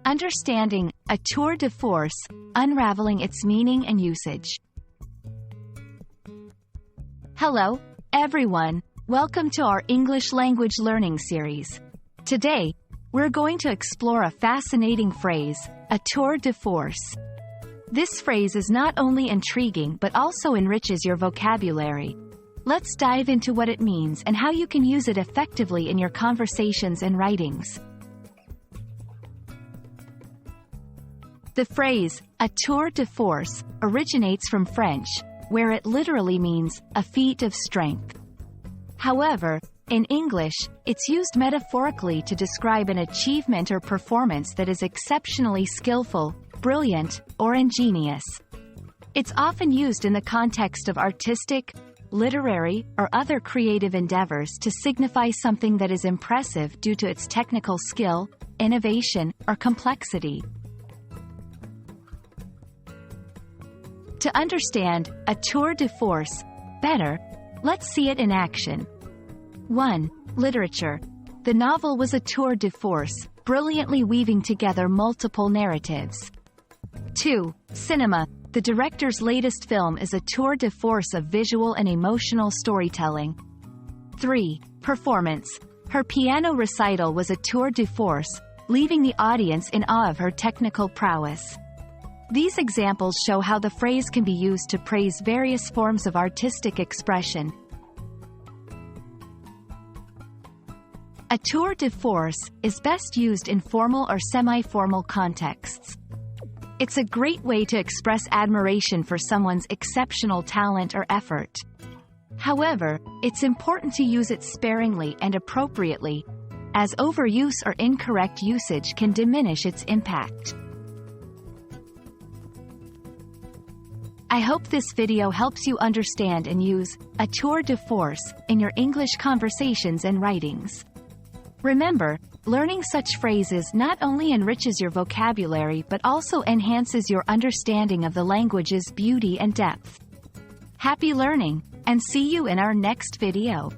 Understanding a tour de force, unraveling its meaning and usage. Hello, everyone. Welcome to our English language learning series. Today, we're going to explore a fascinating phrase, a tour de force. This phrase is not only intriguing but also enriches your vocabulary. Let's dive into what it means and how you can use it effectively in your conversations and writings. The phrase, a tour de force, originates from French, where it literally means, a feat of strength. However, in English, it's used metaphorically to describe an achievement or performance that is exceptionally skillful, brilliant, or ingenious. It's often used in the context of artistic, literary, or other creative endeavors to signify something that is impressive due to its technical skill, innovation, or complexity. To understand a tour de force better, let's see it in action. 1. Literature. The novel was a tour de force, brilliantly weaving together multiple narratives. 2. Cinema. The director's latest film is a tour de force of visual and emotional storytelling. 3. Performance. Her piano recital was a tour de force, leaving the audience in awe of her technical prowess. These examples show how the phrase can be used to praise various forms of artistic expression. A tour de force is best used in formal or semi-formal contexts. It's a great way to express admiration for someone's exceptional talent or effort. However, it's important to use it sparingly and appropriately, as overuse or incorrect usage can diminish its impact. I hope this video helps you understand and use a tour de force in your English conversations and writings. Remember, learning such phrases not only enriches your vocabulary but also enhances your understanding of the language's beauty and depth. Happy learning, and see you in our next video.